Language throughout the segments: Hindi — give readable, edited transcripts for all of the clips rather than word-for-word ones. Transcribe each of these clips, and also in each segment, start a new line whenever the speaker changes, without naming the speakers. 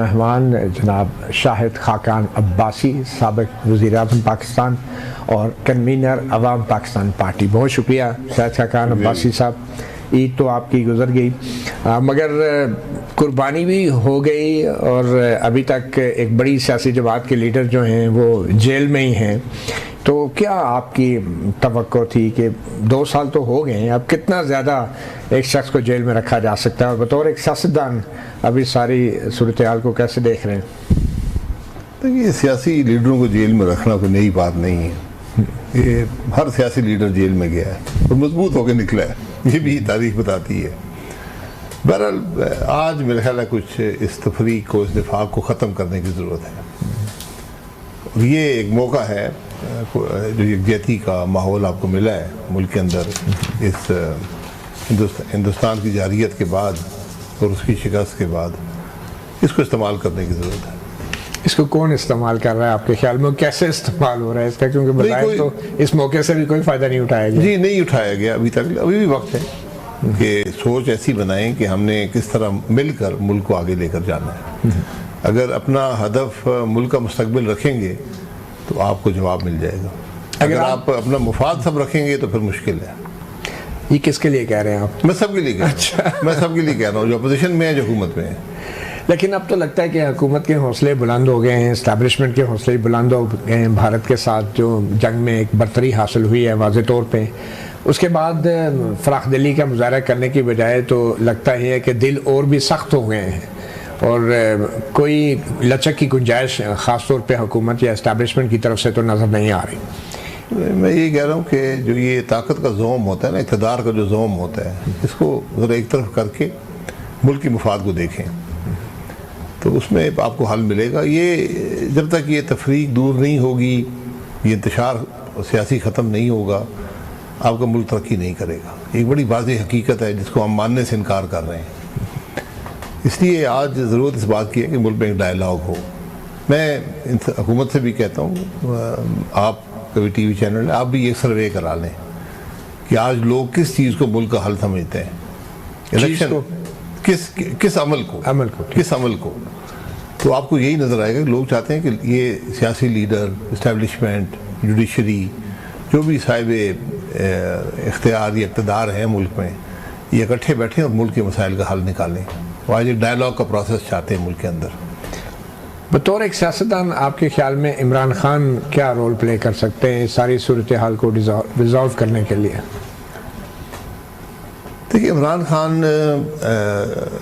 मेहमान जनाब शाहिद खाकान अब्बासी, साबिक़ वज़ीर-ए-आज़म पाकिस्तान और कन्वीनर अवाम पाकिस्तान पार्टी। बहुत शुक्रिया शाहिद खाकान अब्बासी साहब। ईद तो आपकी गुजर गई, मगर कुर्बानी भी हो गई और अभी तक एक बड़ी सियासी जमात के लीडर जो हैं वो जेल में ही हैं। तो क्या आपकी तवक्को थी कि 2 साल तो हो गए हैं, अब कितना ज़्यादा एक शख्स को जेल में रखा जा सकता है? और बतौर एक सियासतदान अभी सारी सूरत हाल को कैसे देख रहे हैं?
देखिए, सियासी लीडरों को जेल में रखना कोई नई बात नहीं है। ये हर सियासी लीडर जेल में गया है और मजबूत होकर निकला है, ये भी तारीख बताती है। बहरहाल आज मेरे ख्याल है कुछ इस तफरीक को, इस निफाक को ख़त्म करने की ज़रूरत है और ये एक मौका है जो यकजहती का माहौल आपको मिला है मुल्क के अंदर इस हिंदुस्तान की जारियत के बाद और उसकी शिकस्त के बाद, इसको इस्तेमाल करने की ज़रूरत है।
इसको कौन इस्तेमाल कर रहा है आपके ख्याल में? कैसे इस्तेमाल हो रहा है इसका? क्योंकि बताएं तो इस मौके से भी कोई फ़ायदा नहीं उठाया गया।
जी, नहीं उठाया गया अभी तक। अभी भी वक्त है कि सोच ऐसी बनाएं कि हमने किस तरह मिलकर मुल्क को आगे लेकर जाना है। अगर अपना हदफ मुल्क का मुस्तकबिल रखेंगे तो आपको जवाब मिल जाएगा। अगर आप अपना मुफाद सब रखेंगे तो फिर मुश्किल है।
ये किसके लिए कह रहे हैं आप?
मैं सबके लिए कह रहा हूँ। मैं सबके लिए कह रहा हूँ, जो अपोजिशन में है, जो हुकूमत में है।
लेकिन अब तो लगता है कि हुकूमत के हौसले बुलंद हो गए हैं, इस्टेब्लिशमेंट के हौसले बुलंद हो गए हैं। भारत के साथ जो जंग में एक बरतरी हासिल हुई है वाज़े तौर पे, उसके बाद फ़राख दिली का मुज़ाहरा करने की बजाय तो लगता ही है कि दिल और भी सख्त हो गए हैं और कोई लचक की गुंजाइश ख़ास तौर पे हुकूमत या इस्टेब्लिशमेंट की तरफ से तो नज़र नहीं आ रही।
मैं ये कह रहा हूँ कि जो ये ताकत का जोम होता है ना, इक़्तिदार का जो जोम होता है, इसको ज़रा एक तरफ करके मुल्क की मुफाद को देखें तो उसमें आपको हल मिलेगा। ये जब तक ये तफरीक दूर नहीं होगी, ये इंतशार सियासी ख़त्म नहीं होगा, आपका मुल्क तरक्की नहीं करेगा। एक बड़ी वाज़ेह हकीकत है जिसको हम मानने से इनकार कर रहे हैं। इसलिए आज ज़रूरत इस बात की है कि मुल्क में एक डायलॉग हो। मैं हुकूमत से भी कहता हूँ, आप कभी टीवी चैनल है, आप भी ये सर्वे करा लें कि आज लोग किस चीज़ को मुल्क का हल समझते हैं। इलेक्शन किस अमल को तो आपको यही नज़र आएगा कि लोग चाहते हैं कि ये सियासी लीडर, इस्टेब्लिशमेंट, जुडिशरी, जो भी साहिब इख्तियार या इक़्तिदार हैं मुल्क में, ये इकट्ठे बैठें और मुल्क के मसाइल का हल निकालें। वो आज एक डायलॉग का प्रोसेस चाहते हैं मुल्क के अंदर।
बतौर एक सियासतदान आपके ख्याल में इमरान खान क्या रोल प्ले कर सकते हैं इस सारी सूरत हाल को रिजॉल्व करने के लिए?
देखिए, इमरान खान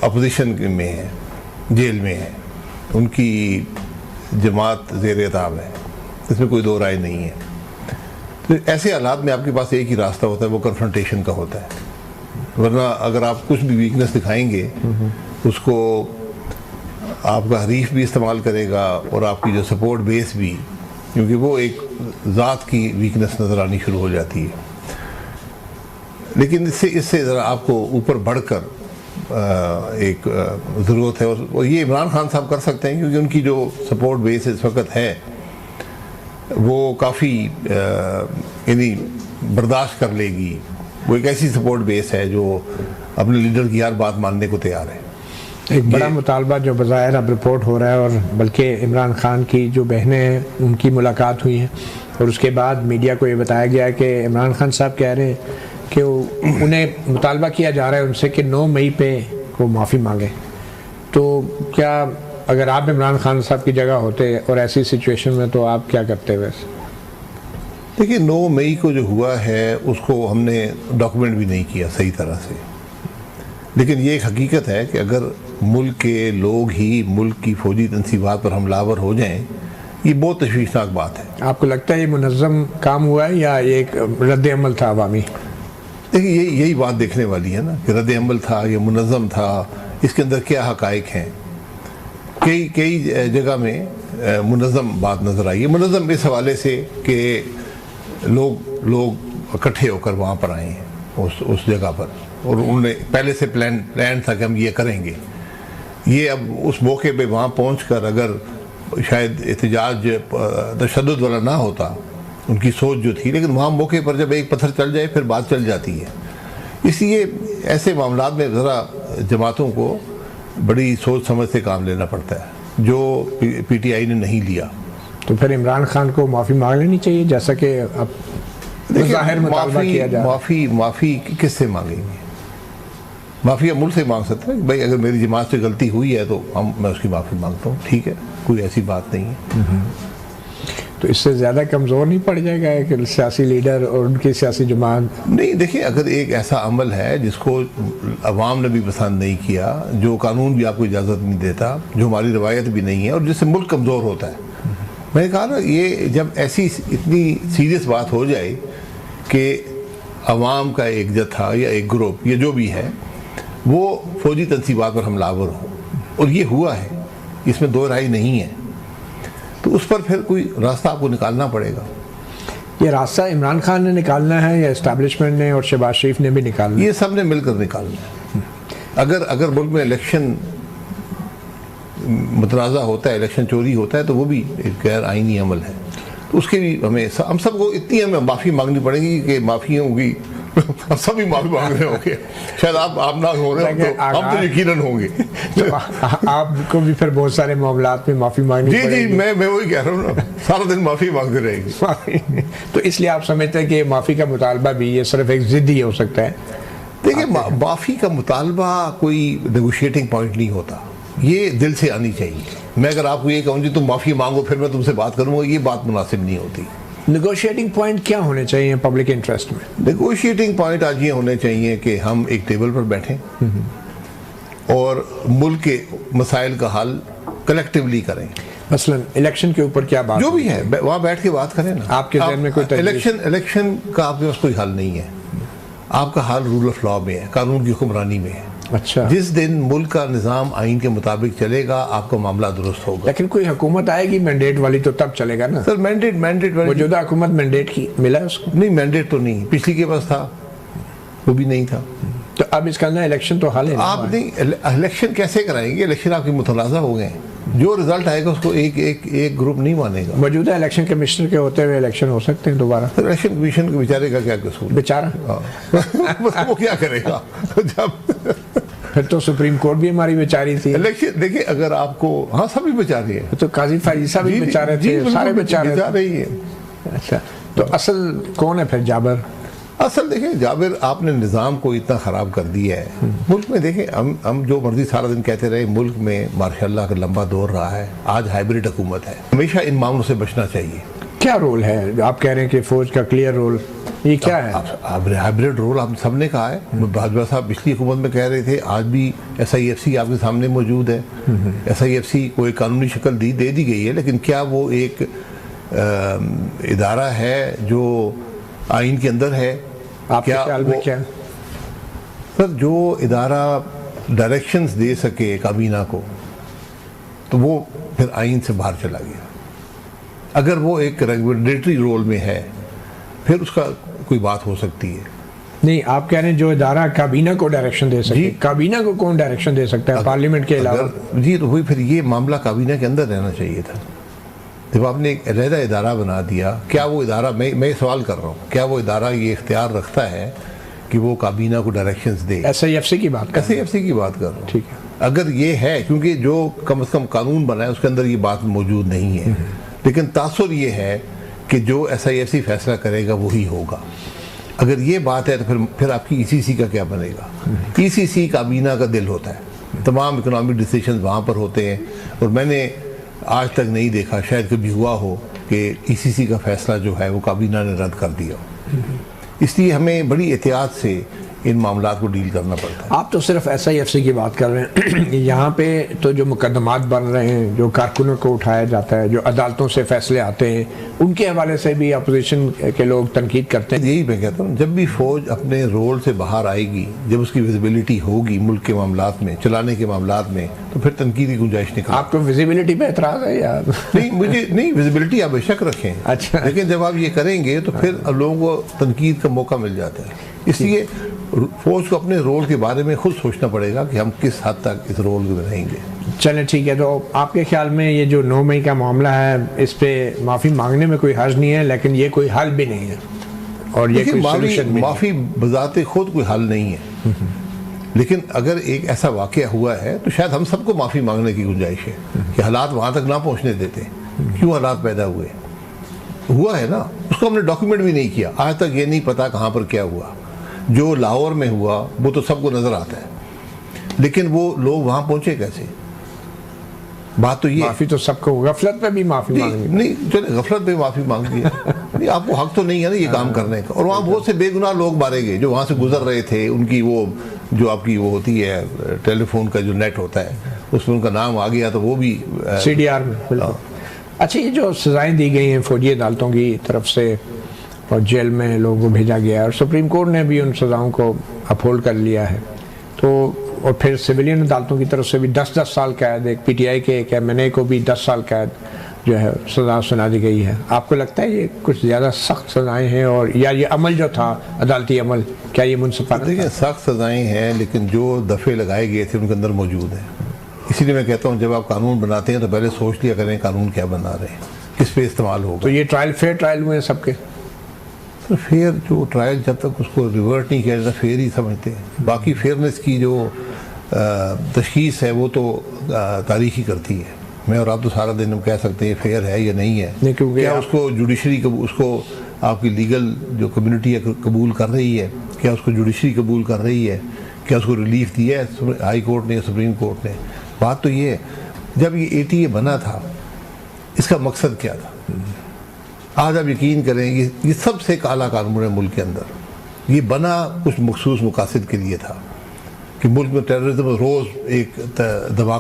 अपोजिशन में है, जेल में है, उनकी जमात ज़ेर-ए-ताब है, इसमें कोई दो राय नहीं है। तो ऐसे हालात में आपके पास एक ही रास्ता होता है, वो कन्फ्रंटेशन का होता है। वरना अगर आप कुछ भी वीकनेस दिखाएंगे, उसको आपका हरीफ भी इस्तेमाल करेगा और आपकी जो सपोर्ट बेस भी, क्योंकि वो एक ज़ात की वीकनेस नज़र आनी शुरू हो जाती है। लेकिन इससे ज़रा आपको ऊपर बढ़कर एक ज़रूरत है और ये इमरान खान साहब कर सकते हैं, क्योंकि उनकी जो सपोर्ट बेस इस वक्त है वो काफ़ी यानी बर्दाश्त कर लेगी। वो एक ऐसी सपोर्ट बेस है जो अपने लीडर की हर बात मानने को तैयार है।
एक बड़ा मुतालबा जो बज़ाहिर अब रिपोर्ट हो रहा है, और बल्कि इमरान खान की जो बहनें हैं उनकी मुलाकात हुई है और उसके बाद मीडिया को ये बताया गया है कि इमरान खान साहब कह रहे हैं कि उन्हें मुतालबा किया जा रहा है उनसे कि 9 मई पे वो माफ़ी मांगे। तो क्या अगर आप इमरान खान साहब की जगह होते और ऐसी सिचुएशन में, तो आप क्या करते वैसे?
देखिए, 9 मई को जो हुआ है उसको हमने डॉक्यूमेंट भी नहीं किया सही तरह से, लेकिन ये एक हकीकत है कि अगर मुल्क के लोग ही मुल्क की फौजी तनसीबात पर हमलावर हो जाएं, ये बहुत तशवीशनाक बात है।
आपको लगता है ये मुनज़्ज़म काम हुआ है या ये एक रद्द अमल था अवामी?
देखिए, यही बात देखने वाली है ना कि रद्द अमल था या मुनज़्ज़म था, इसके अंदर क्या हक़ाइक़ हैं। कई जगह में मुनज़्ज़म बात नज़र आई है। मुनज़्ज़म इस हवाले से कि लोग इकट्ठे होकर वहाँ पर आए हैं उस जगह पर, और उन्होंने पहले से प्लान था कि हम ये करेंगे। ये अब उस मौके पे वहाँ पहुँचकर अगर शायद एहतजाज तशद्दुद वाला ना होता, उनकी सोच जो थी, लेकिन वहाँ मौके पर जब एक पत्थर चल जाए फिर बात चल जाती है। इसलिए ऐसे मामलात में ज़रा जमातों को बड़ी सोच समझ से काम लेना पड़ता है। जो PTI ने नहीं लिया।
तो फिर इमरान खान को माफ़ी मांग लेनी चाहिए, जैसा कि अब ज़ाहिर मुतालबा किया जा रहा है।
माफ़ी किससे मांगेंगे? माफ़ी हम मुल्क से मांग सकते हैं, भाई अगर मेरी जमात से गलती हुई है तो मैं उसकी माफ़ी मांगता हूँ, ठीक है, कोई ऐसी बात नहीं है।
तो इससे ज़्यादा कमज़ोर नहीं पड़ जाएगा एक सियासी लीडर और उनकी सियासी जमात?
नहीं, देखिए, अगर एक ऐसा अमल है जिसको अवाम ने भी पसंद नहीं किया, जो कानून भी आपको इजाज़त नहीं देता, जो हमारी रवायत भी नहीं है और जिससे मुल्क कमज़ोर होता है, मैंने कहा ना, ये जब ऐसी इतनी सीरियस बात हो जाए कि अवाम का एक जत्था या एक ग्रुप, ये जो भी है, वो फौजी तनसीबात पर हमलावर हो, और ये हुआ है, इसमें दो राय नहीं है, तो उस पर फिर कोई रास्ता आपको निकालना पड़ेगा।
ये रास्ता इमरान खान ने निकालना है या इस्टेब्लिशमेंट ने और शहबाज शरीफ ने भी निकालना है?
ये सब ने मिलकर निकालना है। अगर मुल्क में इलेक्शन मुतनाज़ा होता है, इलेक्शन चोरी होता है, तो वो भी एक गैर आइनी अमल है, तो उसके भी हम सबको इतनी हमें माफ़ी मांगनी पड़ेगी कि माफ़ी होगी हम सभी माफी मांग रहे होंगे, शायद आप ना हो रहे हो, तो हम तो यकीनन होंगे।
तो आपको भी फिर बहुत सारे मामलात में माफ़ी मांगनी पड़ेगी।
जी, मैं वही कह रहा हूँ ना, सारा दिन माफ़ी मांगते रहेंगे।
तो इसलिए आप समझते हैं कि माफ़ी का मुतालबा भी ये सिर्फ एक ज़िद ही हो सकता है?
देखिए, माफ़ी का मुतालबा कोई नेगोशिएटिंग पॉइंट नहीं होता, ये दिल से आनी चाहिए। मैं अगर आपको ये कहूँ जी तुम माफ़ी मांगो फिर मैं तुमसे बात करूँगा, ये बात मुनासिब नहीं होती।
नेगोशिएटिंग पॉइंट क्या होने चाहिए पब्लिक इंटरेस्ट में?
नेगोशिएटिंग पॉइंट आज ये होने चाहिए कि हम एक टेबल पर बैठें और मुल्क के मसाइल का हल कलेक्टिवली करें।
मसलन इलेक्शन के ऊपर क्या बात,
जो भी है वहाँ बैठ के बात करें ना।
आपके ज़हन में कोई
इलेक्शन का आपके पास कोई हल नहीं है, आपका हल रूल ऑफ लॉ में है, कानून की हुक्मरानी में है।
अच्छा,
जिस दिन मुल्क का निज़ाम आइन के मुताबिक चलेगा आपका मामला दुरुस्त होगा।
लेकिन कोई हुकूमत आएगी मैंडेट वाली, तो तब चलेगा ना
सर। मैंडेट वाली
मौजूदा हुकूमत मैंडेट की मिला है उसको?
नहीं, मैंडेट तो नहीं, पिछली के पास था, वो भी नहीं था।
तो अब इसका ना इलेक्शन तो हल है।
आप नहीं, इलेक्शन कैसे कराएंगे? इलेक्शन आपके मुतनाज़ा हो गए, जो रिजल्ट आएगा उसको एक ग्रुप नहीं मानेगा।
मौजूदा इलेक्शन कमिश्नर के होते हुए इलेक्शन हो सकते हैं दोबारा?
इलेक्शन कमीशन के बेचारे का क्या कसूर?
बेचारा
वो क्या करेगा जब
फिर तो सुप्रीम कोर्ट भी हमारी बेचारी थी।
इलेक्शन देखिए, अगर आपको, हाँ सभी बेचारे हैं,
तो काजी फायजीसा भी बेचारे थे, सारे बेचारे
ही है।
अच्छा, तो असल कौन है फिर जाबिर?
असल देखिए, जाबिर आपने निज़ाम को इतना ख़राब कर दिया है मुल्क में। देखें, हम जो मर्जी सारा दिन कहते रहे, मुल्क में माशाल्लाह का लंबा दौर रहा है, आज हाइब्रिड हुकूमत है। हमेशा इन मामलों से बचना चाहिए। क्या
रोल है? आप कह रहे हैं कि फौज का क्लियर रोल, ये क्या है?
हाइब्रिड रोल हम सब ने कहा है। भाजपा साहब पिछली हुकूमत में कह रहे थे, आज भी SIFC आपके सामने मौजूद है। SIFC को एक कानूनी शक्ल दे दी गई है, लेकिन क्या वो एक इदारा है जो आइन के अंदर है?
आपके ख्याल में क्या?
सर, जो इदारा डायरेक्शंस दे सके काबीना को, तो वो फिर आइन से बाहर चला गया। अगर वो एक रेगुलेटरी रोल में है, फिर उसका कोई बात हो सकती है।
नहीं, आप कह रहे हैं जो इदारा काबीना को डायरेक्शन दे सके। काबीना को कौन डायरेक्शन दे सकता है पार्लियामेंट के अलावा?
जी, तो वही फिर ये मामला काबीना के अंदर रहना चाहिए था। जब आपने एक अलहदा इदारा बना दिया, क्या वो इदारा, मैं सवाल कर रहा हूँ, क्या वो इदारा ये इख्तियार रखता है कि वो काबीना को डायरेक्शंस दे?
SIFC की बात कर
रहा हूँ।
ठीक है,
अगर ये है, क्योंकि जो कम से कम कानून बना है उसके अंदर ये बात मौजूद नहीं है, लेकिन तासुर ये है कि जो SIFC फैसला करेगा वही होगा। अगर ये बात है तो फिर आपकी ECC का क्या बनेगा? ECC काबीना का दिल होता है, तमाम इकोनॉमिक डिसीजन वहाँ पर होते हैं, और मैंने आज तक नहीं देखा, शायद कभी हुआ हो, कि ECC का फैसला जो है वो काबीना ने रद्द कर दिया हो। इसलिए हमें बड़ी एहतियात से इन मामलात को डील करना पड़ता है।
आप तो सिर्फ SIFC की बात कर रहे हैं यहाँ पे तो जो मुकदमात बन रहे हैं, जो कारकुनों को उठाया जाता है, जो अदालतों से फैसले आते हैं, उनके हवाले से भी अपोजिशन के लोग तनकीद करते हैं।
यही मैं कहता हूँ, जब भी फौज अपने रोल से बाहर आएगी, जब उसकी विजिबिलिटी होगी मुल्क के मामलात में, चलाने के मामलात में, तो फिर तनकीद की गुंजाइश निकल।
आपको विजिबिलिटी पे एतराज़ है या
नहीं? मुझे नहीं, विजिबिलिटी आप बेशक रखें,
अच्छा,
लेकिन जब आप ये करेंगे तो फिर लोगों को तनकीद का मौका मिल जाता है। इसलिए फौज को अपने रोल के बारे में खुद सोचना पड़ेगा कि हम किस हद तक इस रोल में रहेंगे।
चलें, ठीक है। तो आपके ख्याल में ये जो 9 मई का मामला है, इस पे माफ़ी मांगने में कोई हर्ज नहीं है, लेकिन ये कोई हल भी नहीं है, और ये कोई
माफ़ी बजाते खुद कोई हल नहीं है। लेकिन अगर एक ऐसा वाक़या हुआ है तो शायद हम सबको माफ़ी मांगने की गुंजाइश है कि हालात वहाँ तक ना पहुँचने देते, क्यों हालात पैदा हुए, हुआ है ना, उसको हमने डॉक्यूमेंट भी नहीं किया, आज तक ये नहीं पता कहाँ पर क्या हुआ। जो लाहौर में हुआ वो तो सबको नज़र आता है, लेकिन वो लोग वहाँ पहुँचे कैसे? बात तो ये,
माफ़ी तो सबको, गफलत पे भी माफ़ी मांगी
नहीं, चले गफलत पे माफ़ी मांगी है, नहीं आपको हक तो नहीं है ना ये काम करने का। और वहाँ बहुत से बेगुनाह लोग मारे गए जो वहाँ से गुजर रहे थे, उनकी वो जो आपकी वो होती है टेलीफोन का जो नेट होता है उसमें उनका नाम आ गया तो वो भी
CDR में। बिल्कुल। अच्छा, ये जो सज़ाएं दी गई हैं फौजी अदालतों की तरफ से और जेल में लोगों को भेजा गया है और सुप्रीम कोर्ट ने भी उन सज़ाओं को अपहोल्ड कर लिया है, तो और फिर सिविलियन अदालतों की तरफ से भी 10-10 साल कैद, एक PTI के एक MNA को भी 10 साल कैद जो है सज़ा सुना दी गई है। आपको लगता है ये कुछ ज़्यादा सख्त सज़ाएं हैं, और या ये अमल जो था अदालती अमल, क्या ये मुनसिफाना?
देखिए सख्त सज़ाएँ हैं, लेकिन जो दफ़े लगाए गए थे उनके अंदर मौजूद हैं। इसीलिए मैं कहता हूँ जब आप कानून बनाते हैं तो पहले सोच लिया करें कानून क्या बना रहे हैं, किस पे इस्तेमाल होगा।
तो ये ट्रायल फेयर ट्रायल हुए हैं सबके?
तो फेयर जो ट्रायल जब तक उसको रिवर्ट नहीं किया जाता फेयर ही समझते हैं। बाकी फेयरनेस की जो तशखीस है वो तो तारीख ही करती है। मैं और आप तो सारा दिन हम कह सकते हैं फेयर है या नहीं है, क्या उसको जुडिशरी उसको आपकी लीगल जो कम्युनिटी है कबूल कर रही है, क्या उसको जुडिशरी कबूल कर रही है, क्या उसको रिलीफ दिया है हाई कोर्ट ने, सुप्रीम कोर्ट ने। बात तो ये है, जब ये ATA बना था इसका मकसद क्या था? आज आप यकीन करें ये सबसे काला कानून है मुल्क के अंदर। ये बना कुछ मखसूस मकासद के लिए था कि मुल्क में टेररिज्म रोज़ एक दबा